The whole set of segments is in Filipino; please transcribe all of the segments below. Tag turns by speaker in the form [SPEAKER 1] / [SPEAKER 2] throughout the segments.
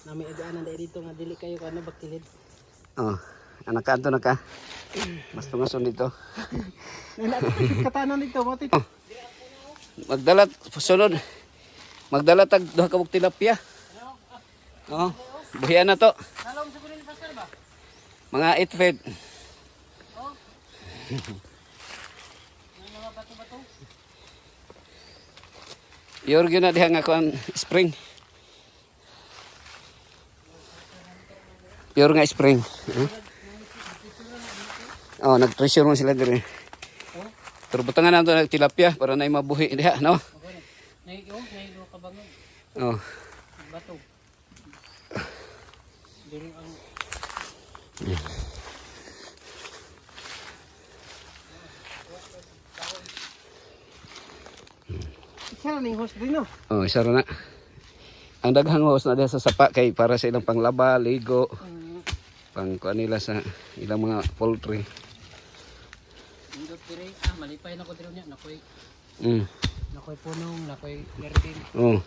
[SPEAKER 1] Nami idaanan dito nga dili kayo kano bakilid.
[SPEAKER 2] Oh, anak kanto na ka. Mas tungason dito.
[SPEAKER 1] Katanan dito mati.
[SPEAKER 2] Magdalat sunod. Magdala tag duha ka buk tilapia. Oh, buhian na to.
[SPEAKER 1] Salom siguro ni pastor ba?
[SPEAKER 2] Mga 8 feet.
[SPEAKER 1] Oh. Mga bato-bato.
[SPEAKER 2] Yorgo na diha nga kuan spring. Pure nga spring. Oh, nag-treasure mo sila dire. Pero butangan na ito ng tilapia para na mabuhi diha, no?
[SPEAKER 1] Naigo ka bangod.
[SPEAKER 2] Oh.
[SPEAKER 1] Bato. Dili ang Isa ning host din no.
[SPEAKER 2] Oh, isa ra na. Ang daghang host na diha sa sapa kay para sa ilang panglaba, ligo, pang kuan nila sa ilang mga poultry.
[SPEAKER 1] Indot dire malipay na ko diro nya nakoy. Nakoy punong, nakoy garden.
[SPEAKER 2] Oh.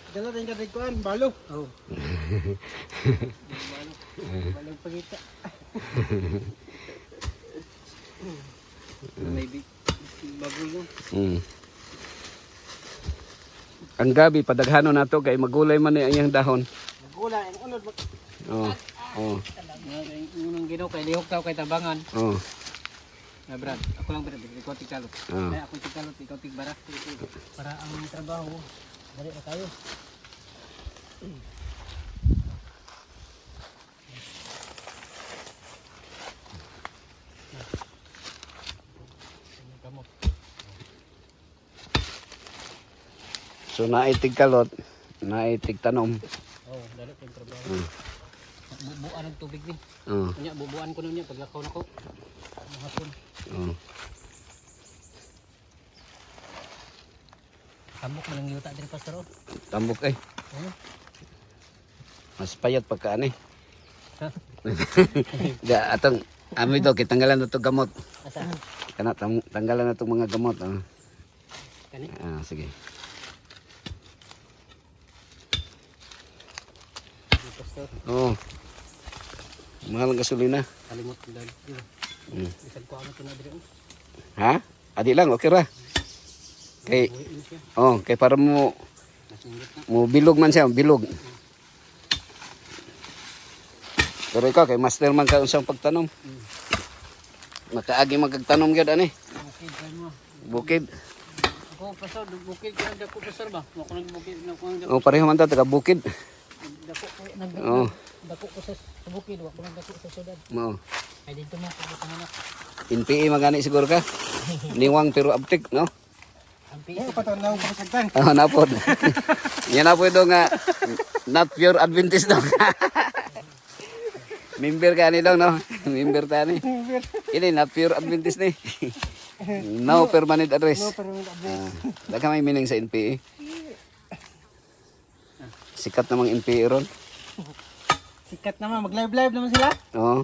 [SPEAKER 1] Dala din ka kuan balo. Oh. Balo. Balo pagita. Maybe baboy yo.
[SPEAKER 2] Ang gabi padaghanon nato kay magulay man ni ang iyang dahon.
[SPEAKER 1] Magulay ang unod.
[SPEAKER 2] Oh. Oh.
[SPEAKER 1] Unang ginaw kay lihok taw kay tabangan.
[SPEAKER 2] Oh.
[SPEAKER 1] Na Brad, ako lang Brad, ikaw tigkalot.
[SPEAKER 2] Oh.
[SPEAKER 1] Ay ako tigkalot, ikaw tigbara. Para ang trabaho dali na tayo.
[SPEAKER 2] So naitig kalot, naitig tanom.
[SPEAKER 1] Oh, dali ko yung trabaho. Bubuan ang tubig ni.
[SPEAKER 2] Oh.
[SPEAKER 1] Kanya bubuan ko niya paglakaw nako. Mahapon.
[SPEAKER 2] Oh.
[SPEAKER 1] Tambok man ang yuta diri pastor.
[SPEAKER 2] Tambok eh.
[SPEAKER 1] Oh.
[SPEAKER 2] Mas payat pagka ani.
[SPEAKER 1] Ha?
[SPEAKER 2] Da atong ami to kitanggalan na to gamot.
[SPEAKER 1] Asa?
[SPEAKER 2] Kana tanggalan na tong mga gamot. Oh.
[SPEAKER 1] Kani?
[SPEAKER 2] Ah, sige.
[SPEAKER 1] Pastor.
[SPEAKER 2] Oh. Mahal ang gasolina.
[SPEAKER 1] Kalimot ko dali. Bisan ko ano to na diri.
[SPEAKER 2] Ha? Adi lang, okay ra. Kay oh, kay para mo bilog man siya, bilog. Pero ikaw kay master man ka unsang pagtanom. Makaagi magagtanom gyud ani.
[SPEAKER 1] Bukid kay mo.
[SPEAKER 2] Bukid.
[SPEAKER 1] Ako pastor, bukid ka dako pastor ba? Ako nang bukid na ko nang
[SPEAKER 2] Oh, pareho man ta taga bukid.
[SPEAKER 1] dako ko nang
[SPEAKER 2] Oh.
[SPEAKER 1] dako ko sa bukid, wa ko nang dako sa syudad.
[SPEAKER 2] Mo.
[SPEAKER 1] Ay dito mo ko anak.
[SPEAKER 2] NPE magani siguro ka. Niwang pero aptik, no?
[SPEAKER 1] Ang piso pa to na ko sagdan.
[SPEAKER 2] Oh, napod. Yan na po ito nga not pure Adventist daw. Member ka ni daw, no? Member ta ni. Ini not pure Adventist ni. No permanent address.
[SPEAKER 1] No pero
[SPEAKER 2] Daga may meaning sa NPE. Sikat namang NPE ron.
[SPEAKER 1] sikat naman mag-live naman sila.
[SPEAKER 2] Oo.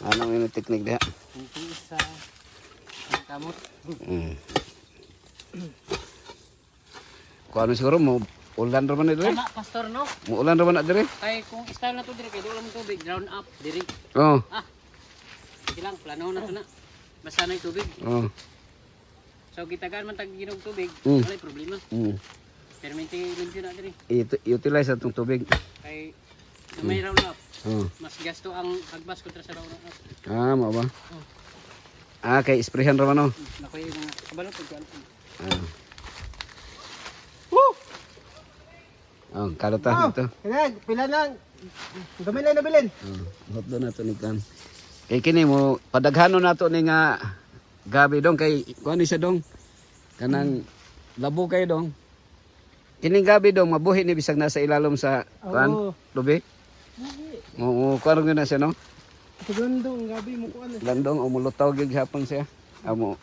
[SPEAKER 2] Ano yung technique diha?
[SPEAKER 1] Sa kamot.
[SPEAKER 2] Kung ano siguro mo ulan ra man ni dire?
[SPEAKER 1] Tama pastor no.
[SPEAKER 2] Mo ulan ra man na dire?
[SPEAKER 1] Ay kung style na to dire kay dulo mo tubig ground up diri.
[SPEAKER 2] Oo.
[SPEAKER 1] Sige lang plano na to na. Basta na yung tubig.
[SPEAKER 2] Oo.
[SPEAKER 1] So kitagaan man tag ginog tubig,
[SPEAKER 2] Mm.
[SPEAKER 1] wala problema. Pero maintain na diri
[SPEAKER 2] Utilize atong tubig.
[SPEAKER 1] kay may round up.
[SPEAKER 2] Oo.
[SPEAKER 1] Mas gasto ang pagbas kontra sa round up.
[SPEAKER 2] Ah, mo ba? Kay sprayhan ra man no.
[SPEAKER 1] Nakoy mga kabalo pag ano.
[SPEAKER 2] Oh, kalota dito.
[SPEAKER 1] Kaya pila lang. Gamay lang nabilin.
[SPEAKER 2] Hot do nato ni kan. Kay kini mo padaghanon nato ni nga gabi dong kay kuan ni siya dong. Kanang labo kay dong. Kining gabi dong mabuhi ni bisag nasa ilalom sa kuan, lubi. Oo, kuan gyud na siya no.
[SPEAKER 1] Pagandong gabi mo kuan.
[SPEAKER 2] Landong o mulutaw gyud hapon siya. Amo.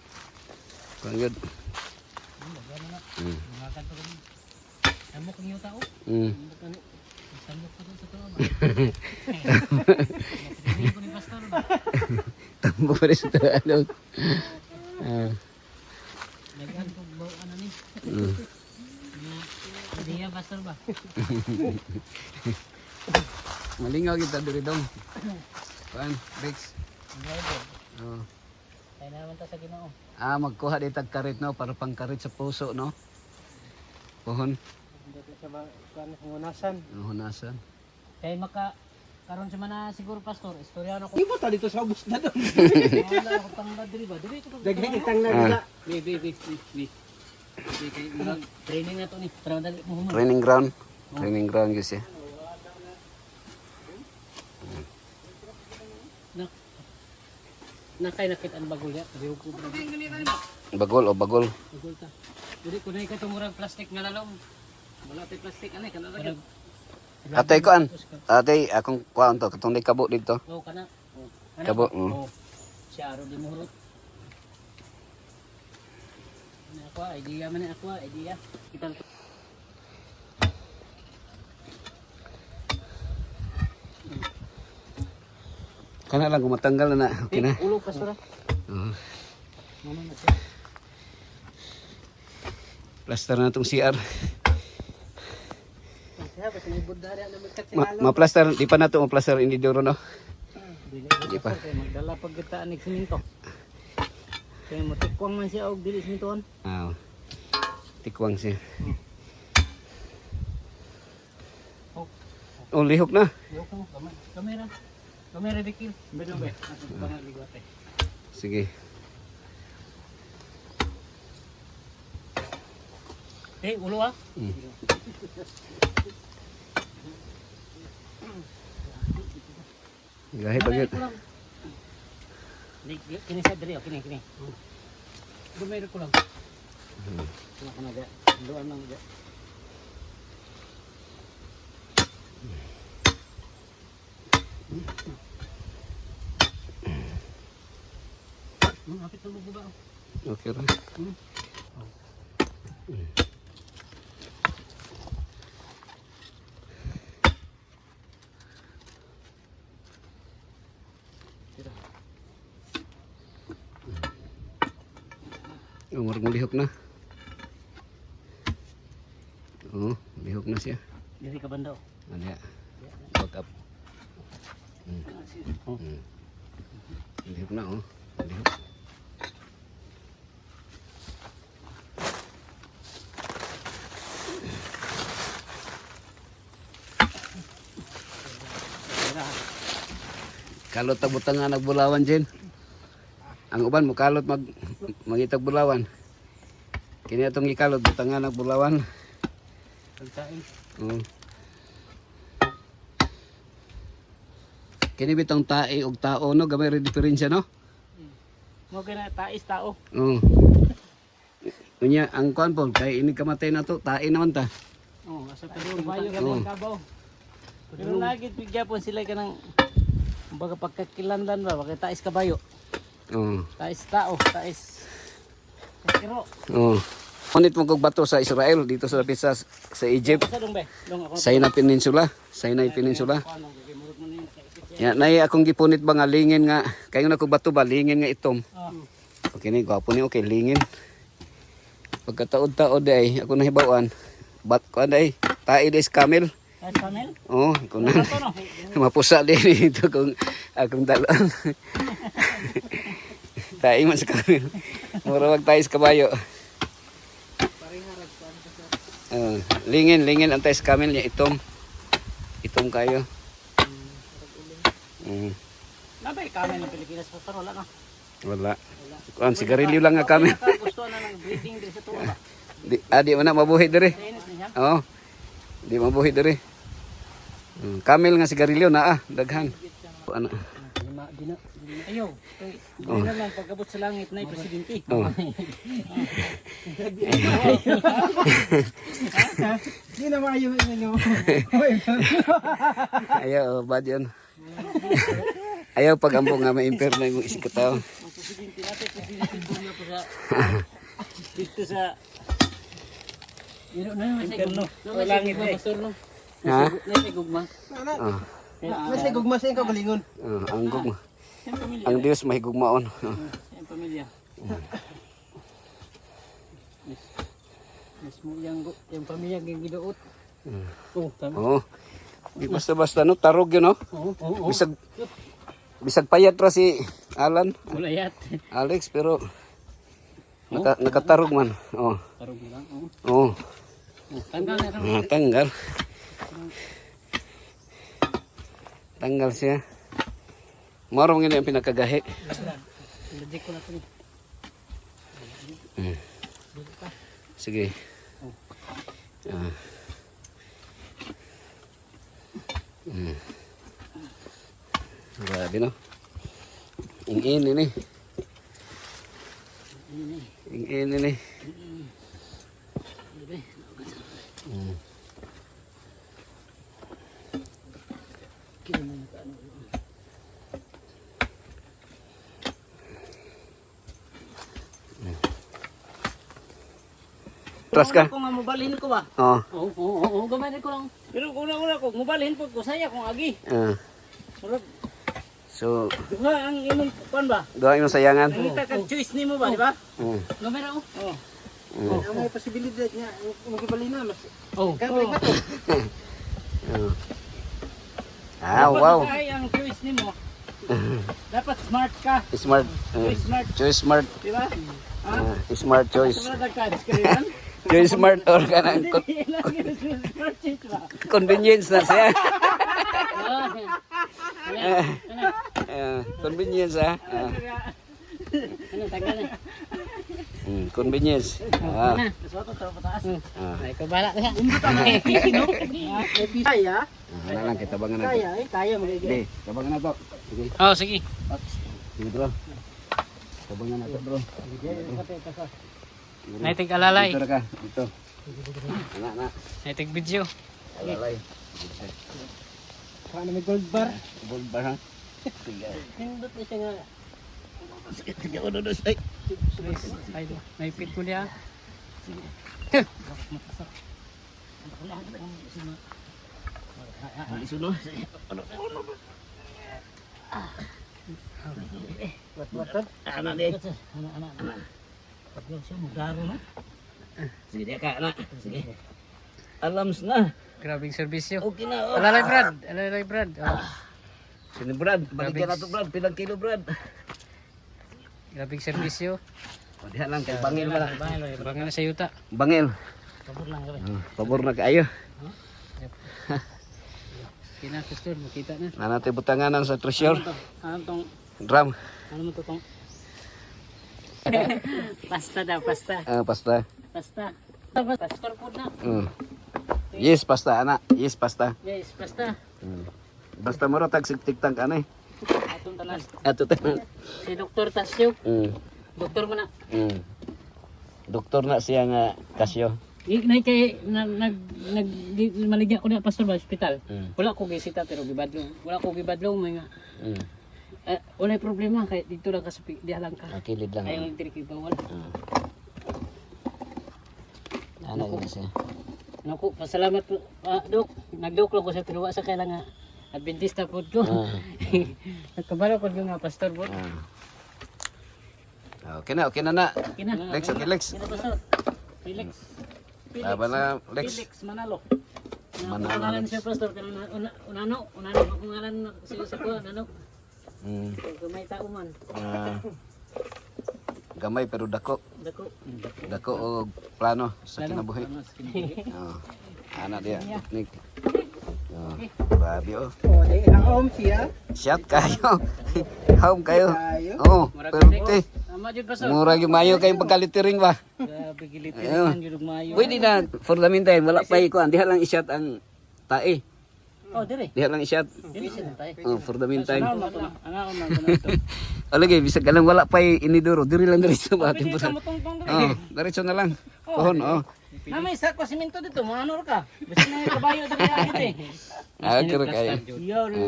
[SPEAKER 2] Kuan gyud.
[SPEAKER 1] Makan to kami. Amo kang yuta o. Sandok ko sa tuwa ba? Hindi ko ni pastor ba?
[SPEAKER 2] Tambo pa rin sa Tagalog.
[SPEAKER 1] Naghan ko ano ni. Diya basta pastor ba?
[SPEAKER 2] Malingaw kita diri dong. Kuan, Rex.
[SPEAKER 1] Driver.
[SPEAKER 2] Oh.
[SPEAKER 1] Kaya naman ta sa Ginoo.
[SPEAKER 2] Magkuha di tag karit no para pang karit sa puso no. Pohon,
[SPEAKER 1] Hindi ko siya ba kuan ngunasan.
[SPEAKER 2] hunasan.
[SPEAKER 1] Kaya karon sa mana siguro pastor, istorya na ko.
[SPEAKER 3] Di ba ta dito sa ubos na doon?
[SPEAKER 1] Wala ako tangla diri ba? Diri ko.
[SPEAKER 3] Daghan itang na nila.
[SPEAKER 1] Bi. Kay murag training na to ni. Para madali mo human.
[SPEAKER 2] Training ground. Training ground gyud siya.
[SPEAKER 1] Nakay nakit ang bagol ya. Diri ko ba?
[SPEAKER 2] Bagol o bagol.
[SPEAKER 1] Bagol ta. Diri ko na ikatong murag plastic nga lalong. Wala tay plastic anay kana ra.
[SPEAKER 2] Atay kuan. Atay akong kuan to katong di kabo dito.
[SPEAKER 1] Oh kana. Oh.
[SPEAKER 2] Kabo,
[SPEAKER 1] Oh. Siya ro di muhurot. Ano ako, idea man ako, idea. Kita
[SPEAKER 2] Kana lang kung matanggal na okay na.
[SPEAKER 1] ulo pastor.
[SPEAKER 2] Oo.
[SPEAKER 1] Mama na siya.
[SPEAKER 2] Plaster na tong CR.
[SPEAKER 1] Siya basta may budara na magkat
[SPEAKER 2] Ma-plaster di pa nato ma-plaster ini duro no.
[SPEAKER 1] Di pa. Magdala pag kita anig siminto. Kaya matikwang man siya og dili simintoon.
[SPEAKER 2] Tikwang siya.
[SPEAKER 1] Oh.
[SPEAKER 2] Oh, lihok na.
[SPEAKER 1] Yo ko kamera. Kamera dikil. Bedong be. Ato bangal ligote.
[SPEAKER 2] Sige.
[SPEAKER 1] Ulo ah.
[SPEAKER 2] Gahi pagit.
[SPEAKER 1] Kini sa diri, kini. Bumero ko lang. Wala ka na ga. Luan lang ga. Hapit na mo ba?
[SPEAKER 2] Okay ra. Umur lihok na. Oh, lihok na siya.
[SPEAKER 1] Diri ka banda.
[SPEAKER 2] Ano ya? Back up.
[SPEAKER 1] Oh.
[SPEAKER 2] Lihok na oh. Lihok. Kalot ang butang nga nagbulawan, Jen. Ang uban mo kalot mangitag bulawan. Kini atong gikalot butang nga nagbulawan.
[SPEAKER 1] Pagkain.
[SPEAKER 2] Kini bitang tae og tao no, gamay ra diferensya no.
[SPEAKER 1] Mo kina tais tao.
[SPEAKER 2] Unya ang kuan po kay ini kamatay na to, tae naman ta.
[SPEAKER 1] Oh, asa pero bayo ka ng kabaw. Pero lagi bigya po sila kanang baga pagkakilanlan ba, bakit tais kabayo. Tais tao, tais kiro.
[SPEAKER 2] Ngunit mo kog bato sa Israel dito sa lapit sa Egypt.
[SPEAKER 1] Sa dong be, dong ako.
[SPEAKER 2] Sinai Peninsula, Sinai Peninsula. Ya, nay akong gipunit ba nga lingin nga kayo na kog bato ba lingin nga itom. Okay ni gwapo ni okay lingin. Pagkataod-taod ay ako nahibawan. Bat ko day, tae des camel.
[SPEAKER 1] Tais camel?
[SPEAKER 2] Oh, kunan. Mapusa din dito kung akong dalon. Tae man sa camel. Mura wag tayo sa kabayo. Lingin ang tayo sa camel niya itom. Itom kayo.
[SPEAKER 1] Nabay camel ng Pilipinas pastor wala na.
[SPEAKER 2] Wala. Kuan sigarilyo lang nga camel.
[SPEAKER 1] Gusto na ng breeding diri sa tuwa.
[SPEAKER 2] Di man na mabuhi diri.
[SPEAKER 1] Inis niya.
[SPEAKER 2] Oo. Di mabuhi diri. Camel nga sigarilyo na daghan. Ano?
[SPEAKER 1] Ayaw. Dili na lang pagabot sa langit na presidente.
[SPEAKER 3] Di na maayo ninyo.
[SPEAKER 2] Ayaw, bad yun. Ayaw pag ambong nga ma-imper na yung isip tao.
[SPEAKER 1] Ang presidente natin, presidente po na po sa dito sa yun na
[SPEAKER 3] Inferno.
[SPEAKER 1] sa langit na pastor no.
[SPEAKER 2] Ha?
[SPEAKER 1] Nasa gugma.
[SPEAKER 3] Mas gugma sa ikaw galingon.
[SPEAKER 2] Ang gugma.
[SPEAKER 1] Siyang pamilya.
[SPEAKER 2] Ang Diyos mahigugmaon.
[SPEAKER 1] Siyang pamilya. Mismo yung pamilya yung giduot. Oh, tama.
[SPEAKER 2] Oo. Di basta-basta no, tarog yun no.
[SPEAKER 1] Oo.
[SPEAKER 2] Bisag payat ra si Alan,
[SPEAKER 1] Mulayat.
[SPEAKER 2] Alex, pero nakatarog man. Oo.
[SPEAKER 1] Tarong mo lang. Oo.
[SPEAKER 2] Oo.
[SPEAKER 1] Tanggal na rin.
[SPEAKER 2] Tanggal. Tanggal siya. Maro ngini ang pinakagahi.
[SPEAKER 1] Logic ko na ito.
[SPEAKER 2] Sige. Grabe no. Ingin ini. Ingin ini. Tras ka?
[SPEAKER 1] Kung nga mobalhin ko ba?
[SPEAKER 2] Oo.
[SPEAKER 1] Oo, gamanin ko lang. Pero una ko, mobalhin po ko saya kung agi. Murag,
[SPEAKER 2] So,
[SPEAKER 1] duha ang imong kuan ba?
[SPEAKER 2] doon yung sayangan.
[SPEAKER 1] Nangita kang choice nimo ba, di ba?
[SPEAKER 2] Oo.
[SPEAKER 1] Gamay ra oh.
[SPEAKER 3] Ang may posibilidad niya, magibali na, mas
[SPEAKER 1] Oh.
[SPEAKER 3] kamay ba to?
[SPEAKER 2] Ah, wow.
[SPEAKER 1] Dapat ang choice nimo. Dapat smart ka.
[SPEAKER 2] Smart.
[SPEAKER 1] Choice smart,
[SPEAKER 2] Choice smart.
[SPEAKER 1] di ba?
[SPEAKER 2] Smart choice.
[SPEAKER 1] Sobrang ka diskriban.
[SPEAKER 2] Choice smart or ka ng
[SPEAKER 1] Smart choice ba?
[SPEAKER 2] convenience na siya.
[SPEAKER 1] Ano?
[SPEAKER 2] Convenience ha.
[SPEAKER 1] Ano tagal na?
[SPEAKER 2] Convenience.
[SPEAKER 1] Suwato to pataas.
[SPEAKER 2] Ah.
[SPEAKER 1] Ikaw bala ka.
[SPEAKER 3] Kaya?
[SPEAKER 2] Ano lang, kitabangan na to.
[SPEAKER 3] Kaya magiging.
[SPEAKER 2] Hindi, tabangan na to. Sige,
[SPEAKER 1] Oh, sige.
[SPEAKER 2] sige bro. Tabangan na to bro.
[SPEAKER 1] Naitig alalay.
[SPEAKER 2] Dito na ka, dito. Ana.
[SPEAKER 1] Naitig video.
[SPEAKER 2] Alalay.
[SPEAKER 3] Paano may gold bar?
[SPEAKER 2] Gold bar ha. Sige.
[SPEAKER 1] Hindot na siya nga.
[SPEAKER 2] Sige, ano na siya.
[SPEAKER 1] Ay, may pit ko niya.
[SPEAKER 2] Sunod.
[SPEAKER 3] Wat-watan?
[SPEAKER 2] Ana di.
[SPEAKER 1] Anak. Pagyo siya magdaro na.
[SPEAKER 2] Sige, di ka ana. Sige. Alams na.
[SPEAKER 1] Grabing serbisyo.
[SPEAKER 2] Okay na. Oh.
[SPEAKER 1] Alalay Brad. Oh.
[SPEAKER 2] Sini Brad, balik na to Brad, pilang kilo Brad.
[SPEAKER 1] Grabing serbisyo.
[SPEAKER 2] O diha lang kay bangil ba lang.
[SPEAKER 1] Bangil na sa yuta.
[SPEAKER 2] Bangil.
[SPEAKER 1] Pabor lang kami.
[SPEAKER 2] Pabor na kaayo.
[SPEAKER 1] Kina Pastor, makita na.
[SPEAKER 2] Na natin butanganan sa treasure.
[SPEAKER 1] Ano tong
[SPEAKER 2] Drum.
[SPEAKER 1] ano mo to tong? Pasta daw, pasta.
[SPEAKER 2] Pasta.
[SPEAKER 1] Pasta. Pastor food na.
[SPEAKER 2] Yes, pasta anak. Yes, pasta.
[SPEAKER 1] Yes, pasta.
[SPEAKER 2] Basta mo ra tag tiktak anay.
[SPEAKER 1] Atong tanan.
[SPEAKER 2] Ato tanan.
[SPEAKER 1] Si Dr. Tasyo. Doktor mo na.
[SPEAKER 2] Doktor na siya nga kasyo.
[SPEAKER 1] Nay kay maligya ko na pastor ba hospital. Wala ko gisita pero gibadlong. Wala ko gibadlong may nga. Wala problema kay dito lang ka sa diha lang ka.
[SPEAKER 2] Kilid lang.
[SPEAKER 1] Ayaw diri kay bawal.
[SPEAKER 2] Ana yun siya.
[SPEAKER 1] Naku, pasalamat po. Dok, nagdok lang ko sa pinuwa sa kailangan Adventista po ko. Nagkabalo ko nga pastor po.
[SPEAKER 2] Okay na na.
[SPEAKER 1] Kina.
[SPEAKER 2] Lex, okay Lex.
[SPEAKER 1] Kina pastor. Felix.
[SPEAKER 2] Aba na Lex.
[SPEAKER 1] Felix Manalo.
[SPEAKER 2] Manalo,
[SPEAKER 1] Manalo
[SPEAKER 2] Lex.
[SPEAKER 1] siya pastor kanang unano ako ngalan sa ko unano. Kung may tao man.
[SPEAKER 2] Gamay pero dako.
[SPEAKER 1] Dako.
[SPEAKER 2] Dako og plano sa kinabuhi.
[SPEAKER 1] Ano sa kinabuhi?
[SPEAKER 2] Ana dia teknik. Grabe oh.
[SPEAKER 3] O, di, ang home siya.
[SPEAKER 2] Shot kayo. Home kayo.
[SPEAKER 3] Tayo.
[SPEAKER 2] Oh,
[SPEAKER 1] Murag
[SPEAKER 2] perte.
[SPEAKER 1] Tama jud pastor.
[SPEAKER 2] Mura yung mayo kayong pagkalitiring ba?
[SPEAKER 1] Grabe gilitiran jud mayo.
[SPEAKER 2] Pwede na for the meantime wala pa ikuan. Diha lang i-shot ang tae.
[SPEAKER 1] Oh, dire.
[SPEAKER 2] Diha lang i-shot.
[SPEAKER 1] Dili siya tayo.
[SPEAKER 2] Oh, for the meantime.
[SPEAKER 1] Ano man to?
[SPEAKER 2] Alagi bisag alang wala pa iniduro. Diri lang diretso ba ating
[SPEAKER 1] Pwede ka
[SPEAKER 2] pusan.
[SPEAKER 1] motong-tong dire.
[SPEAKER 2] Oh, diretso na lang. Pohon oh.
[SPEAKER 1] Na may sako simento dito, manor ka. Basta na yung kabayo diri akit eh.
[SPEAKER 2] Kira kayo.
[SPEAKER 1] Yari.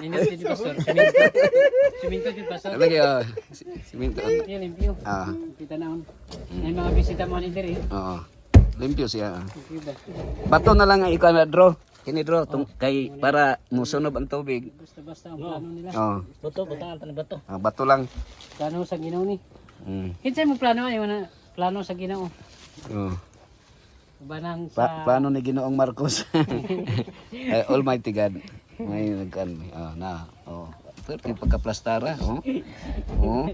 [SPEAKER 1] Ini si pastor. Simento jud pastor.
[SPEAKER 2] Alagi oh. Siminto.
[SPEAKER 1] Ini limpyo. Kita naon. May mga bisita mo ni diri.
[SPEAKER 2] Oo. Limpyo siya.
[SPEAKER 1] Diba?
[SPEAKER 2] Bato na lang ang ikaw na draw. Kini draw kay para musunob ang tubig.
[SPEAKER 1] Basta ang plano nila.
[SPEAKER 2] Oo.
[SPEAKER 1] Bato, ang tanong bato.
[SPEAKER 2] Bato lang.
[SPEAKER 1] Plano sa Ginoo ni. Kinsay mo plano ay na plano sa Ginoo.
[SPEAKER 2] Oh.
[SPEAKER 1] Ubanan sa
[SPEAKER 2] Paano ni Ginoong Marcos? Almighty God. May nagkan. Na. Oh. Pero pagkaplastara, oh. Oh.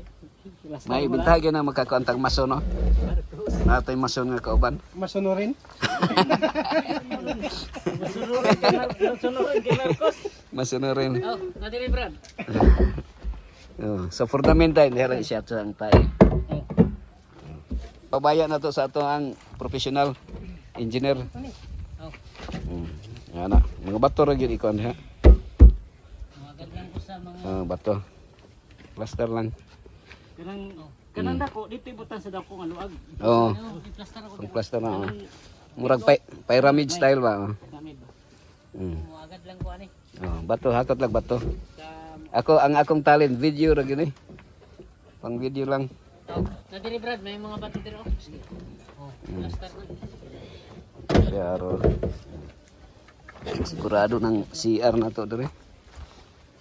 [SPEAKER 2] May bintay na magkakuantang maso, no? Natay maso nga kauban.
[SPEAKER 3] Masunurin.
[SPEAKER 1] Masunurin kay Marcos.
[SPEAKER 2] Maso na rin.
[SPEAKER 1] Oh, nadiri Brad.
[SPEAKER 2] So fundamental nila siya sa ang tayo. Pabaya na to sa ato ang professional engineer.
[SPEAKER 1] Oh.
[SPEAKER 2] Yan na. Mga bato ra gyud ikon ha.
[SPEAKER 1] Magad lang ko sa mga
[SPEAKER 2] Bato. Plaster lang.
[SPEAKER 1] kanang dako dito ibutan sa dako nga luag.
[SPEAKER 2] Oo.
[SPEAKER 1] I-plaster ako.
[SPEAKER 2] Ang plaster na. Murag pyramid style ba?
[SPEAKER 1] Gamit ba? Magad lang ko ani.
[SPEAKER 2] Bato hakot lang bato.
[SPEAKER 1] Sa
[SPEAKER 2] Ang akong talent video ra gyud eh. Pang video lang.
[SPEAKER 1] nadiri Brad, may mga bato dito. Sige. Oh, plaster na.
[SPEAKER 2] Siguro. Sigurado ng CR na to dire.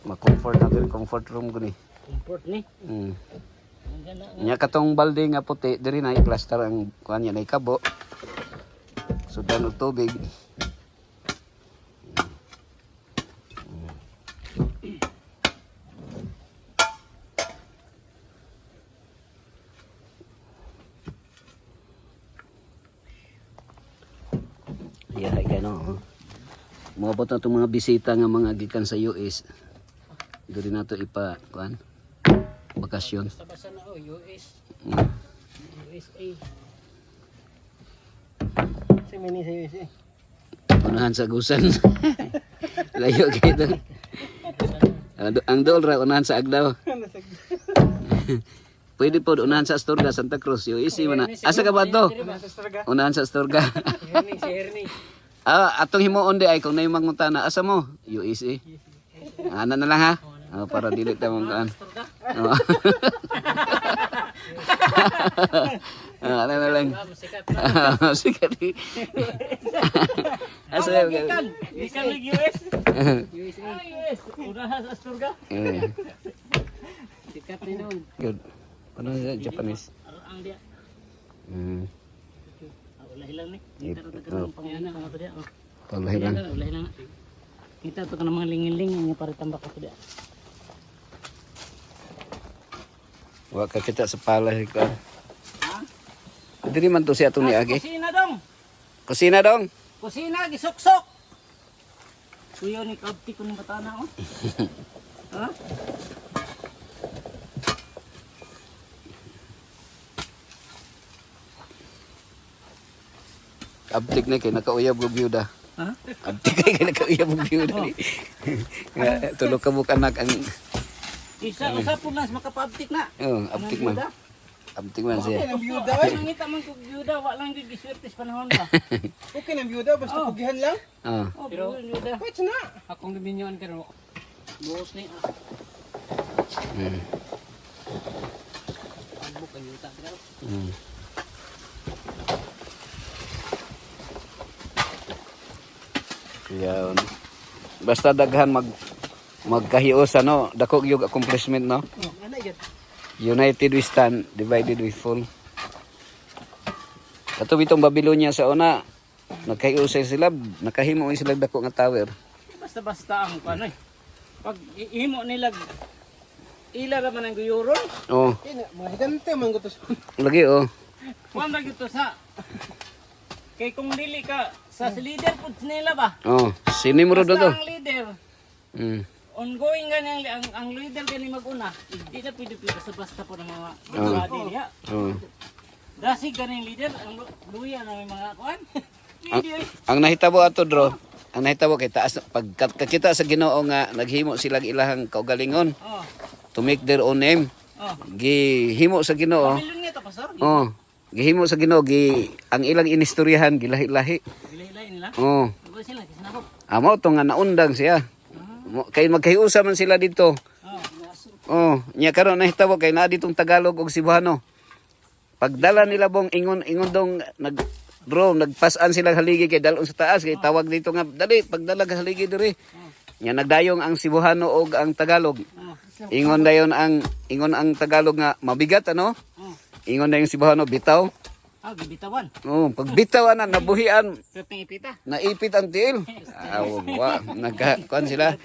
[SPEAKER 2] Ma-comfort na dire, comfort room ko ni.
[SPEAKER 1] Import ni.
[SPEAKER 2] Mm.
[SPEAKER 1] Ang ganda.
[SPEAKER 2] Nya katong balde nga puti diri na i-plaster ang kuan niya na ikabo. Sudan og tubig. Yeah, no. Moabot na itong mga bisita nga mga gikan sa US. Diri na to ipa kuan. Bakasyon.
[SPEAKER 1] Basta-basta na US.
[SPEAKER 2] Mm.
[SPEAKER 1] USA.
[SPEAKER 3] Si Mini sa USA.
[SPEAKER 2] Unahan sa gusan. Layo kayo doon. Ang dool ra unahan sa Agdao. Pwede po unahan sa Astorga, Santa Cruz. USA man na. Asa ka ba to? Unahan sa Astorga.
[SPEAKER 1] Si Ernie.
[SPEAKER 2] Atong himuon di ay kung naimang mutana. Asa mo? USA. Ana na lang ha. Para dili ta mong kaan. Ano na lang.
[SPEAKER 1] Sikat.
[SPEAKER 2] Sikat. Asa yung
[SPEAKER 1] Gikan lig US. USA. US. Unahan sa Astorga. Sikat ni noon.
[SPEAKER 2] Good. Ano yung Japanese?
[SPEAKER 1] Ang dia. Ulay lang ni. Kita ra ta pangyana ang ato dia.
[SPEAKER 2] Ulay lang.
[SPEAKER 1] Ulay lang. Kita to kana mga lingin-lingin nga para tambak ko dia.
[SPEAKER 2] Wa ka kita sa palay ko. Diri man to siya itong niagi.
[SPEAKER 1] Kusina dong.
[SPEAKER 2] Kusina dong.
[SPEAKER 1] Kusina gisuksok. Kuya ni kabti ko ng batana oh. Ha?
[SPEAKER 2] Abtik na kay nakauyab og byuda.
[SPEAKER 1] Ha?
[SPEAKER 2] Abtik kay nakauyab og byuda. Nga tulog ka buk anak ang
[SPEAKER 1] Isa usap po nas makapabtik na.
[SPEAKER 2] abtik man. Abtik man siya.
[SPEAKER 3] Ang byuda
[SPEAKER 1] Ay nangita man kog byuda wa lang gyud giswertes panahon ba.
[SPEAKER 3] Okay ng byuda, basta pugihan lang.
[SPEAKER 1] Oh, pero byuda.
[SPEAKER 3] Wait na.
[SPEAKER 1] Akong luminyon pero buhos ni Abuk ang yuta pero.
[SPEAKER 2] Yan. Basta daghan magkahios ano, dako gyud accomplishment no.
[SPEAKER 3] Ano yan?
[SPEAKER 2] United we stand, divided we fall. Ato bitong Babylonia sa una, nagkahiusay sila, nakahimo sila dako nga tower.
[SPEAKER 1] Basta-basta ang ano eh. Pag ihimo nila ila ra man ang guyuron.
[SPEAKER 2] Oh,
[SPEAKER 3] Mga higante man gutos.
[SPEAKER 2] lagi oh.
[SPEAKER 1] Kuan ra gyud to sa kay kung dili ka sa leader pud nila ba?
[SPEAKER 2] Oh, sinimro do to.
[SPEAKER 1] Basta ang leader ongoing ganyan ang leader gani maguna. Di na pwede basta-basta po ng mga body niya. Dasig ganing leader ang luya na may mga kuan.
[SPEAKER 2] Ang nahitabo ato dro, ang nahitabo kay taas pagkakita sa Ginoo nga naghimo sila ilang kaugalingon
[SPEAKER 1] Oh.
[SPEAKER 2] to make their own name.
[SPEAKER 1] Oh.
[SPEAKER 2] Gihimo sa Ginoo.
[SPEAKER 1] Milyon nga to pastor.
[SPEAKER 2] Oh, gihimo sa Ginoo ang ilang inistoryahan gilahi-lahi.
[SPEAKER 1] Gilay-lay nila.
[SPEAKER 2] Oh,
[SPEAKER 1] Ugo sila kisnahop.
[SPEAKER 2] amo to nga naundang siya. Kay magkahiusa man sila dito. Oh, nya karon nahitabo kay naa ditong Tagalog ug Cebuano. Pagdala nila bong ingon dong nagpasan sila haligi kay dalon sa taas kay tawag dito nga dali pagdala sa haligi diri. Nya nagdayong ang Cebuano ug ang Tagalog. Ingon ang Tagalog nga mabigat ano? Ingon dayon Cebuano bitaw.
[SPEAKER 1] Ah, gibitawan.
[SPEAKER 2] Oh, pagbitaw na nabuhian,
[SPEAKER 1] Pwede ipita.
[SPEAKER 2] naipit ang tiil. Wa, nagkakuan sila.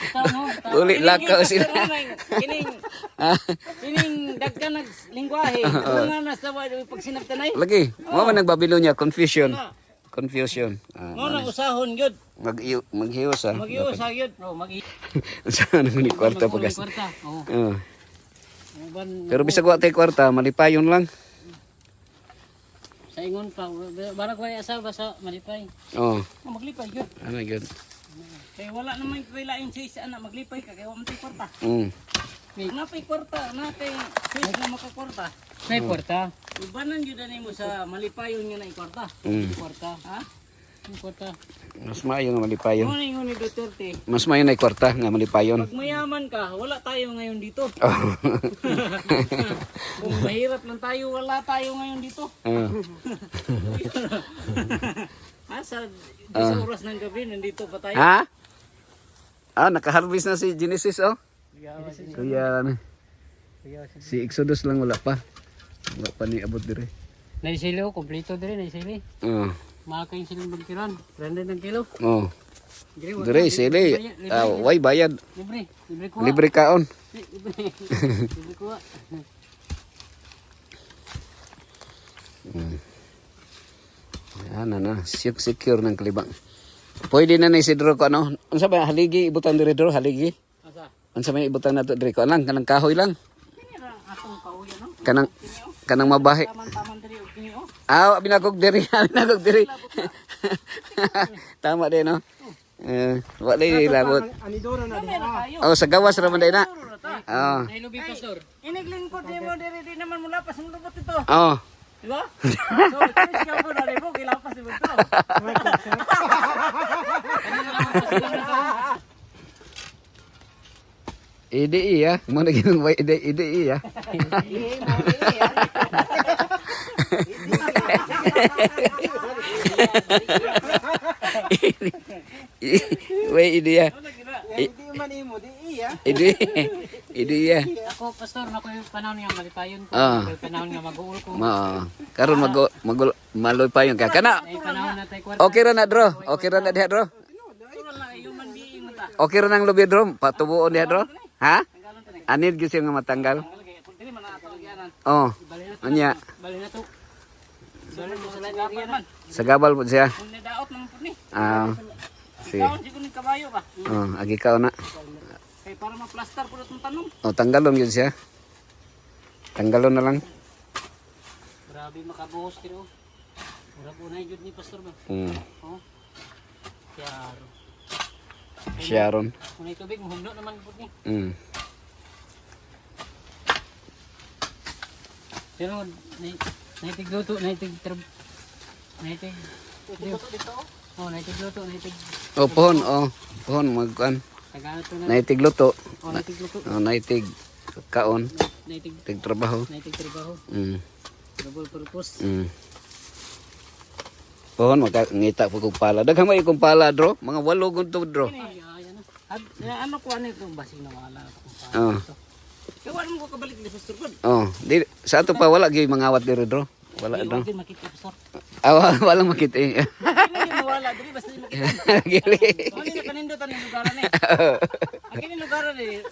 [SPEAKER 1] Ito, no?
[SPEAKER 2] Uli lakaw sila.
[SPEAKER 1] Kining dagkan naglingwahe. Ano nga nasa pag sinabtanay?
[SPEAKER 2] Lagi, mo man nagbabilonya, confusion. Confusion.
[SPEAKER 1] Mo nang usahon gyud.
[SPEAKER 2] Maghiwas ah.
[SPEAKER 1] Mag-iyo sa gyud. Oh, mag-iyo.
[SPEAKER 2] Saan mo ni kwarta pagas.
[SPEAKER 1] Kwarta. Oh.
[SPEAKER 2] Oh.
[SPEAKER 1] Uban
[SPEAKER 2] Pero bisag wa tay kwarta, malipayon lang.
[SPEAKER 1] sa ingon pa barag way asa ba sa malipay.
[SPEAKER 2] Oh,
[SPEAKER 1] Oh, maglipay gyud.
[SPEAKER 2] ano gyud.
[SPEAKER 1] Kay wala naman kailain sa isa na maglipay ka kay wa man tay kwarta. Napay kwarta, napay sis na makakwarta. May kwarta. Ibanan gyud ani mo sa malipayon nga na kwarta. Kwarta, ha? Yung kwarta.
[SPEAKER 2] Mas maayo nga malipayon.
[SPEAKER 1] Ano ingon ni Duterte?
[SPEAKER 2] Mas maayo na kwarta nga malipayon.
[SPEAKER 1] Pag mayaman ka, wala tayo ngayon dito.
[SPEAKER 2] Oh.
[SPEAKER 1] Kung mahirap lang tayo, wala tayo ngayon dito. Sa oras ng gabi, nandito pa tayo.
[SPEAKER 2] Ha? Naka-harvest na si Genesis oh. Kuya ano. Si Exodus lang wala pa. Wala pa ni abot dire.
[SPEAKER 1] Naisili ko, kompleto dire, naisili.
[SPEAKER 2] Oh.
[SPEAKER 1] Makakain silang bagkiran, 300 ng kilo.
[SPEAKER 2] Oh. Dire sili. Way bayad.
[SPEAKER 1] Libre, libre ko.
[SPEAKER 2] Libre kaon.
[SPEAKER 1] Libre ko.
[SPEAKER 2] Yan na. Secure ng kalibang. Pwede na ni Sidro ko ano. Unsa ba haligi ibutan dire dro haligi?
[SPEAKER 1] Asa?
[SPEAKER 2] Unsa may ibutan nato dire ko lang kanang kahoy lang.
[SPEAKER 1] Kini ra atong kauyan no.
[SPEAKER 2] Kanang mabahi.
[SPEAKER 1] Taman-taman diri og kini oh.
[SPEAKER 2] Binagog diri, binagog diri. Tama din no. Wala ilabot.
[SPEAKER 3] Anidoro na din.
[SPEAKER 2] Oh, sa gawas ra man day na. Oh.
[SPEAKER 1] Ay lubi pastor. Iniglingkod ni mo diri di naman mula pas mo lubot ito.
[SPEAKER 2] Oh.
[SPEAKER 1] Di ba? So, ito siya po na rin mo, kilapas ni Bunto.
[SPEAKER 2] Ide iya, mo na ginang way ide iya. Way ide iya.
[SPEAKER 3] Hindi man imo di iya.
[SPEAKER 2] Ide iya.
[SPEAKER 1] Ako, pastor, na ko yung panahon nga malipayon ko.
[SPEAKER 2] Ah.
[SPEAKER 1] Yung panahon nga mag-uul ko.
[SPEAKER 2] Karon maloy pa yun ka. Kana.
[SPEAKER 1] Ay, panahon na tayo kwarta.
[SPEAKER 2] Okay ra na dro. Okay ra na diha dro.
[SPEAKER 1] Ito lang, human being mo ta.
[SPEAKER 2] Okay ra nang lubi dro. Patubuon diha dro. Ha?
[SPEAKER 1] Tanggalon to na.
[SPEAKER 2] Anid gyud siya nga matanggal.
[SPEAKER 1] Kung dili man na talagyanan.
[SPEAKER 2] Oh.
[SPEAKER 1] Bali na to.
[SPEAKER 2] Anya.
[SPEAKER 1] Bali na to. Bali mo sa lagapan man.
[SPEAKER 2] Sa gabal po siya.
[SPEAKER 1] Kung nadaot naman po ni.
[SPEAKER 2] Sige.
[SPEAKER 1] Kaon siguro ng kabayo ba?
[SPEAKER 2] Agi ka na.
[SPEAKER 1] Kaya para ma-plaster po itong tanong.
[SPEAKER 2] Tanggalon yun siya. Tanggalon na lang.
[SPEAKER 1] Grabe makabuhos kiro. Mura po na yun ni pastor ba? Oh. Klaro.
[SPEAKER 2] Sharon.
[SPEAKER 1] Kung may tubig, mahumno naman po ni. Pero naitig luto, naitig dito. Oh, naitig luto, naitig.
[SPEAKER 2] Pohon magkuan.
[SPEAKER 1] Tagano to na.
[SPEAKER 2] Naitig luto.
[SPEAKER 1] Oh, naitig luto.
[SPEAKER 2] Naitig kaon.
[SPEAKER 1] Naitig
[SPEAKER 2] Trabaho.
[SPEAKER 1] trabaho. Double purpose.
[SPEAKER 2] Pohon makangita po kong pala. Daghang may kong pala dro. Mga 8 gun to dro.
[SPEAKER 1] Ano ko ano ito basing na wala akong
[SPEAKER 2] Oh.
[SPEAKER 1] Kaya wala mo ko kabalik dito sa surkod.
[SPEAKER 2] Di sa ato pa wala gyud mangawat diri dro. Wala dro.
[SPEAKER 1] Hindi makita pastor.
[SPEAKER 2] Walang makita.
[SPEAKER 1] Hindi mawala diri basta di makita.
[SPEAKER 2] Gili.
[SPEAKER 1] Ano na kanindutan yung lugaran eh. Ang kini lugaran eh.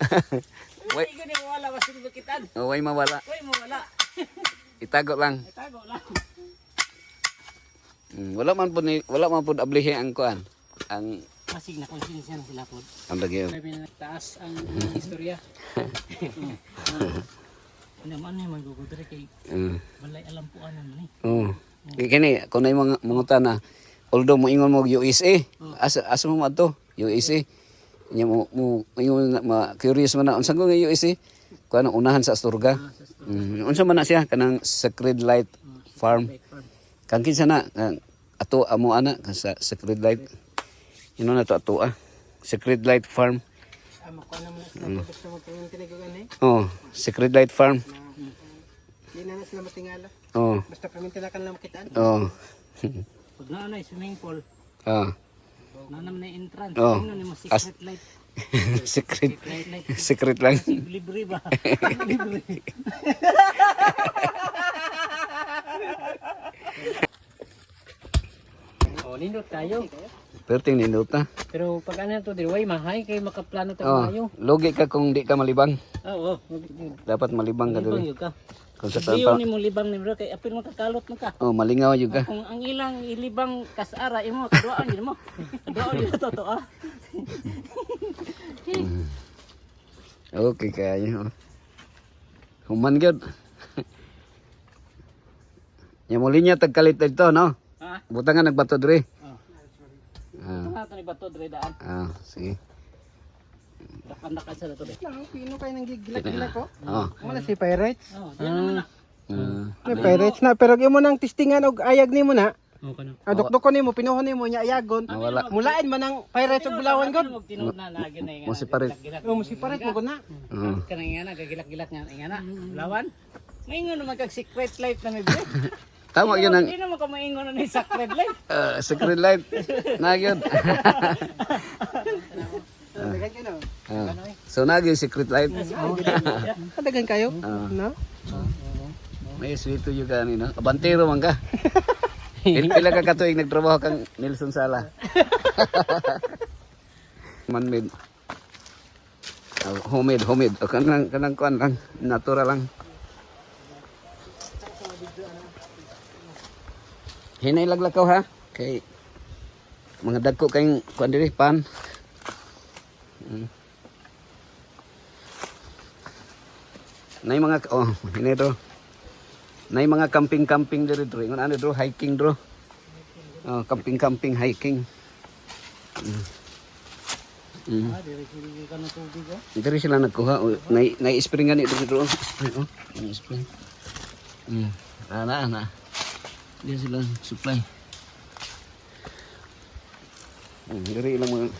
[SPEAKER 1] Wait, hindi mawala basta di makita.
[SPEAKER 2] Way mawala.
[SPEAKER 1] Wala mawala.
[SPEAKER 2] Itago lang.
[SPEAKER 1] Itago lang.
[SPEAKER 2] Wala man pud ablihe ang kuan. Ang
[SPEAKER 1] Masig na konsensya na sila po.
[SPEAKER 2] ang lagi.
[SPEAKER 1] Sabi na nagtaas ang istorya. Ano man yung magugudre kay balay alam po ano man eh.
[SPEAKER 2] Kini kunay mga mangutana. Although mo ingon mo USA, asa mo adto? USA. Nya mo ingon curious man na unsa ko nga USA? Kuan unahan sa Asturga. Unsa man na siya kanang Sacred Light Farm. Kang kinsa na ato amo ana sa Sacred Light. Ino na to ato Sacred Light Farm.
[SPEAKER 3] Amo ko na mo gusto mo tingin tinigogan eh.
[SPEAKER 2] Sacred Light Farm.
[SPEAKER 3] Di na sila matingala. Basta paminti na kan lang makitaan.
[SPEAKER 1] Pag na swimming pool.
[SPEAKER 2] Ah.
[SPEAKER 1] Na naman na entrance.
[SPEAKER 2] Oh.
[SPEAKER 1] Ano ni mo secret light.
[SPEAKER 2] Secret.
[SPEAKER 1] Light.
[SPEAKER 2] Secret lang.
[SPEAKER 1] Libre ba? Libre. Oh, nindot tayo.
[SPEAKER 2] Perting nindot na.
[SPEAKER 1] Pero pag ano to, way mahay kay makaplano tayo
[SPEAKER 2] Oh,
[SPEAKER 1] maayo.
[SPEAKER 2] logi ka kung di ka malibang.
[SPEAKER 1] Oo,
[SPEAKER 2] Dapat malibang ka
[SPEAKER 1] libang
[SPEAKER 2] diri.
[SPEAKER 1] yun ka.
[SPEAKER 2] Kung sa
[SPEAKER 1] Diyo
[SPEAKER 2] taon
[SPEAKER 1] ni mo libang ni bro, kay apil mo kakalot mo ka.
[SPEAKER 2] oh, malingaw yun ka.
[SPEAKER 1] Kung ang ilang ilibang kasara imo, kaduaan yun mo. Kaduaan yun to ah.
[SPEAKER 2] Okay kaya oh. Human gyud. Nya muli niya tagkalit dito no.
[SPEAKER 1] Ha?
[SPEAKER 2] Butangan nagbato diri.
[SPEAKER 1] Oh.
[SPEAKER 2] Ah,
[SPEAKER 1] Ito ni bato dre daan.
[SPEAKER 2] sige.
[SPEAKER 1] Dakan-dakan sa dato dre.
[SPEAKER 3] Pino kayo nang gigilak-gilak ko.
[SPEAKER 2] Oh.
[SPEAKER 3] Wala si Pirates.
[SPEAKER 1] Oh, diyan naman na.
[SPEAKER 3] May Pirates na. Pero imo nang testingan og ayag nimo na.
[SPEAKER 1] Oh, kano.
[SPEAKER 3] Dukdukon nimo, pinuhon nimo nya ayagon.
[SPEAKER 2] Wala.
[SPEAKER 3] Mulain man ang Pirates og bulawan god.
[SPEAKER 1] Mo tinod na lagi na
[SPEAKER 2] Mo si parit.
[SPEAKER 3] Oh, musiparet mo gud na.
[SPEAKER 2] Oh.
[SPEAKER 1] Kanang ingana gagilak-gilak nga ingana. Lawan. Maingon naman kag secret life na may bro.
[SPEAKER 2] Tama yun ang
[SPEAKER 1] Hindi naman ka maingon na ni secret life.
[SPEAKER 2] secret life. Na yun.
[SPEAKER 3] Dagan kayo no.
[SPEAKER 2] So nagi secret life.
[SPEAKER 3] Dagan kayo.
[SPEAKER 2] Ah.
[SPEAKER 3] No?
[SPEAKER 2] May sweeto yung gani no. Abantero man ka. Pila ka katuig nagtrabaho kang Nelson Sala. Man-made. Homemade. O kanang kuan lang, natural lang. Hinay laglakaw ha. Kay mga dagko kayong kuan diri pan. Nay mga hinay do. Nay mga camping diri dro. Ingon ano dro, hiking dro. Oh, camping hiking. Diri sila nagkuha. Nay-spring gani diri dro. Spray oh. Spray. Ana. Dia sila supply. Diri ilang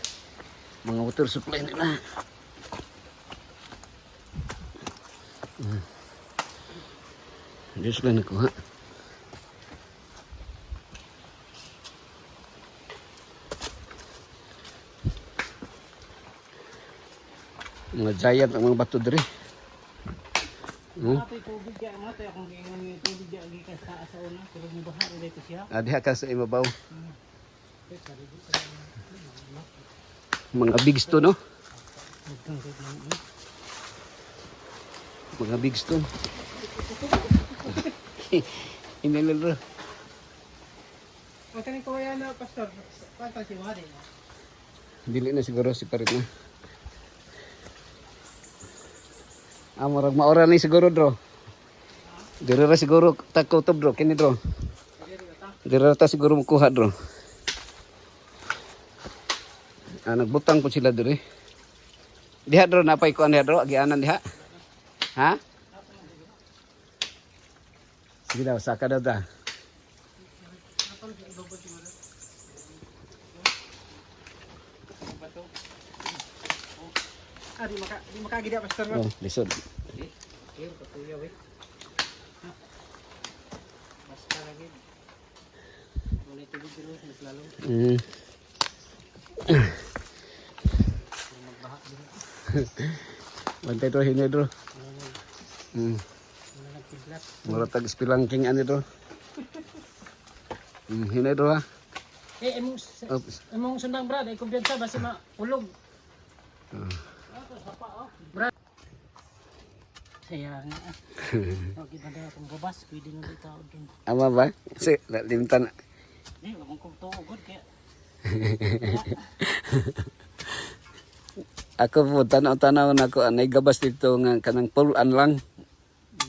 [SPEAKER 2] mga water supply nila. Dia sila nakuha. Mga giant ang mga bato diri.
[SPEAKER 1] Ato'y tubig ya, ato'y akong giingon yung tubig ya gikan sa una, pero mo baha dito siya.
[SPEAKER 2] Diha ka sa ibabaw. Mga big stone no? Mga big stone. Hindi lalo.
[SPEAKER 3] Ang kaning kuya na pastor. Panta si Wadi.
[SPEAKER 2] Dili na siguro si parit na. Marag maora ni siguro dro. Diri ra siguro takotob dro kini dro. Diri ra ta siguro makuha dro. Nagbutang po sila diri. Diha dro napay kuan diha dro, agianan diha. Ha? Sige daw, saka daw ta.
[SPEAKER 3] Di makagida pastor.
[SPEAKER 2] Oh, lisod.
[SPEAKER 1] Ayun, patuyaw eh. Basta lagi. Wala tubig dito, mas lalo.
[SPEAKER 2] Bantay to hinay dro.
[SPEAKER 1] Wala nagkidlat.
[SPEAKER 2] Mura tag spilangking ani dro. Hinay dro ha.
[SPEAKER 1] Emong sundang brad, ay kumpiyansa basi maulog. Brad. Sayang. Huwag iba na akong babas, pwede na dito ako din.
[SPEAKER 2] Ama ba? Si limtan.
[SPEAKER 1] Hindi, huwag kong tuugod kaya.
[SPEAKER 2] Ako po tanaw na ko anay gabas dito nga kanang pulan lang.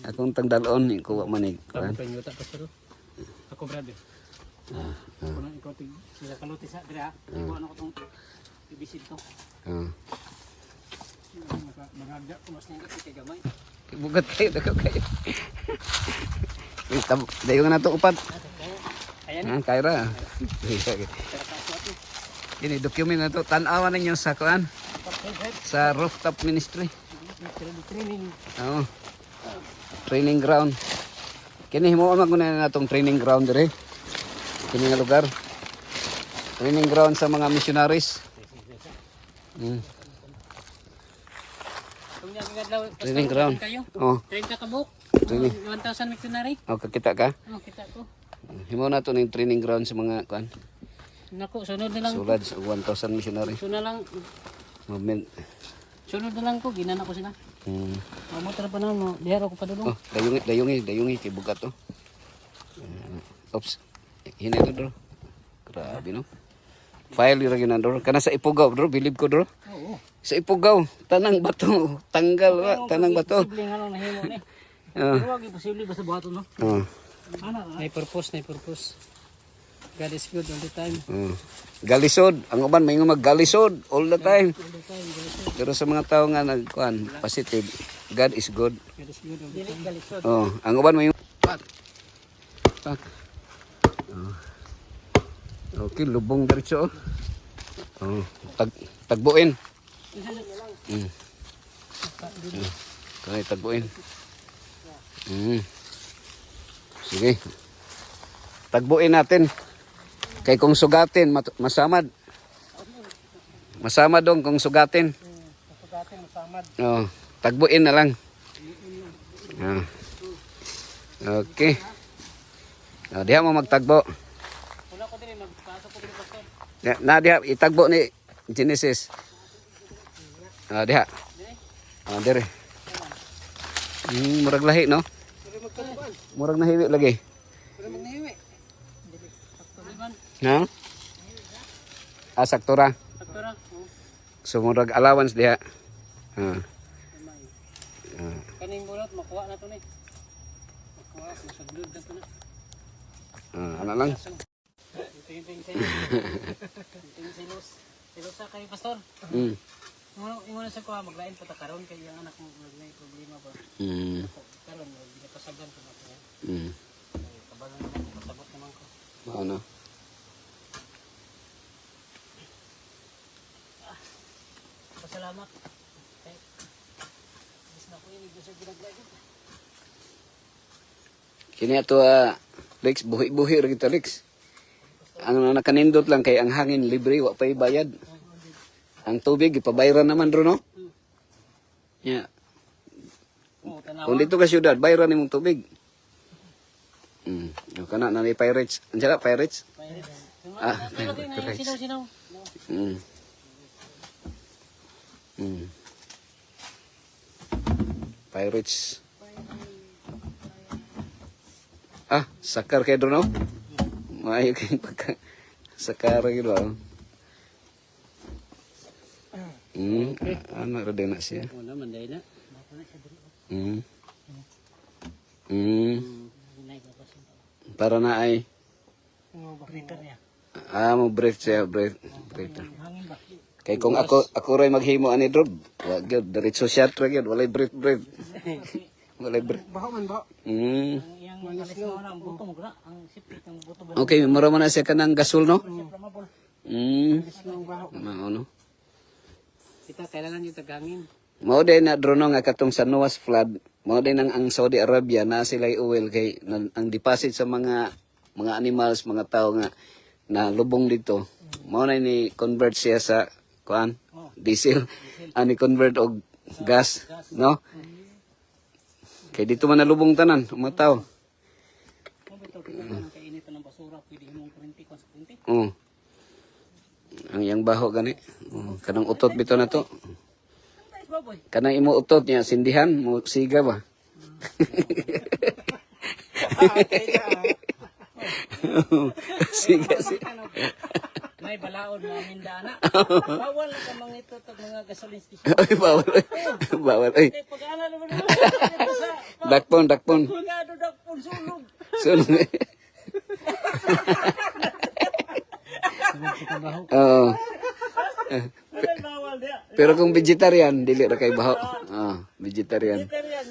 [SPEAKER 2] Akong tangdalon ko wa manig.
[SPEAKER 1] Ako pa yung yuta pastor. Ako brad. Ako nang ikaw sila kaluti sa dira. Ikaw ano ko tong ibisid to. Magagya ko mas nang kay gamay.
[SPEAKER 2] Bugat kayo dako kayo. Itab dayo nga nato upat.
[SPEAKER 1] Ayan.
[SPEAKER 2] Kaira. Ini dokumen na to tan-awan ninyo sa kuan sa rooftop ministry.
[SPEAKER 1] Training.
[SPEAKER 2] Oo. Training ground. Kini himuon maguna na natong training ground dire. Kini nga lugar. Training ground sa mga missionaries.
[SPEAKER 1] Nagagalaw.
[SPEAKER 2] Training ground.
[SPEAKER 1] Kayo.
[SPEAKER 2] Oh,
[SPEAKER 1] 30 ka buok.
[SPEAKER 2] Training.
[SPEAKER 1] 1,000 missionary.
[SPEAKER 2] kakita ka?
[SPEAKER 1] Oh, kita ko.
[SPEAKER 2] Himo na to ning training ground sa mga kuan.
[SPEAKER 1] Nako, sunod na lang.
[SPEAKER 2] Sulad sa 1,000 missionary.
[SPEAKER 1] Sunod na lang.
[SPEAKER 2] Movement.
[SPEAKER 1] Sunod na lang ko. Ginana ko sila. Amo tara pa na mo. Diharo ko pa dulong.
[SPEAKER 2] Oh, dayungi kay bugat to. Oops. Hinay to, bro. Grabe no. File ra gyud na, kana sa Ipugaw, bro, bilib ko, bro.
[SPEAKER 1] Oo.
[SPEAKER 2] Sa Ipugaw, tanang bato, tanggal wa, tanang bato.
[SPEAKER 1] Posible nga lang nahimo ni.
[SPEAKER 2] Oh.
[SPEAKER 1] Pero wag imposible basta buhaton no.
[SPEAKER 2] Oh.
[SPEAKER 1] May purpose, may purpose. God is good all the time.
[SPEAKER 2] Oh. Galisod, ang uban may maggalisod all the time.
[SPEAKER 1] All the time, God is good.
[SPEAKER 2] Pero sa mga tao nga nagkuan, positive, God is good.
[SPEAKER 1] God is good all the time. Galisod.
[SPEAKER 2] Oh, ang uban may pat. Oh. Okay, lubong diretso. Oh, tagbuin. Kaya tagbuin. Sige. Tagbuin natin. Kay kung sugatin, masamad. Masamad dong kung sugatin.
[SPEAKER 1] Sugatin masamad.
[SPEAKER 2] Oh, tagbuin na lang. Oh. Okay. Oh, diha mo magtagbo.
[SPEAKER 1] Wala ko din magpasok ko din pastor.
[SPEAKER 2] Na diha itagbo ni Genesis. Ah, diha. Ah, dire. Murag lahi no? Murag nahiwi lagi. Ha? Ah, saktura.
[SPEAKER 1] Saktura.
[SPEAKER 2] So murag allowance diha.
[SPEAKER 1] Kaning bulot makuha na to ni. Makuha sa blood na to na.
[SPEAKER 2] Ano lang?
[SPEAKER 1] Ting silos. Silos kay pastor. Imo na sa kuha maglain pa ta karon kay ang anak mo may problema ba. Karon ginapasagan ko na ko. Kabalan na ko pasabot naman ko.
[SPEAKER 2] Ano?
[SPEAKER 1] Pasalamat. Okay. Bis na ko ini gusto ginaglagot.
[SPEAKER 2] Kini ato Lex, buhi-buhi ra kita Lex. Ang nakanindot lang kay ang hangin libre wa pay bayad. Ang tubig ipabayaran naman ro no? Yeah.
[SPEAKER 1] Oh,
[SPEAKER 2] Kung dito ka syudad, bayaran nimong tubig. Yung kana na ni Pirates. Andiyan Pirates? Pirates.
[SPEAKER 1] Sinaw.
[SPEAKER 2] Pirates. Ah, sakar kayo doon, no? Maayo kayong pagka... Sakar kayo doon. Ano rin na siya?
[SPEAKER 1] Wala man dahil na.
[SPEAKER 2] Para na ay...
[SPEAKER 1] Breaker niya.
[SPEAKER 2] Mo break siya, break.
[SPEAKER 1] Hangin ba?
[SPEAKER 2] Kay kung ako ray maghimo ani drug, wa gyud diretso shot ra gyud, walay break. Walay break.
[SPEAKER 3] Baho man ba?
[SPEAKER 1] Yang alis mo na ang buto mo na. Ang sipit ng buto ba?
[SPEAKER 2] Okay, mura man na siya kanang gasol no?
[SPEAKER 1] Flammable.
[SPEAKER 2] Ano?
[SPEAKER 1] Kita kailangan yung tagangin.
[SPEAKER 2] Mao din na drono nga katong sa Noah's flood, mao din ang Saudi Arabia na sila oil kay ang deposit sa mga animals, mga tao nga na lubong dito. Mao na ni convert siya sa kuan, diesel, ani convert og gas, no? Kay dito man nalubong tanan, mga tao.
[SPEAKER 1] Bitaw kita nang kainitan ng basura, pwede mong kurinti kon sa kurinti.
[SPEAKER 2] Ang yang baho gani. Kanang utot bito na to.
[SPEAKER 1] Baboy.
[SPEAKER 2] Kanang imo utot niya sindihan mo siga ba? Siga.
[SPEAKER 1] May balaod mga mindana. Bawal ka mga ito mga gasoline station.
[SPEAKER 2] Ay, bawal. Ay,
[SPEAKER 1] Pag-ana naman
[SPEAKER 2] dakpon.
[SPEAKER 1] mga dakpon sulog.
[SPEAKER 2] Sun. Oo.
[SPEAKER 1] Bawal dia.
[SPEAKER 2] Pero kung vegetarian, dili ra kay baho. Vegetarian.
[SPEAKER 1] Vegetarian,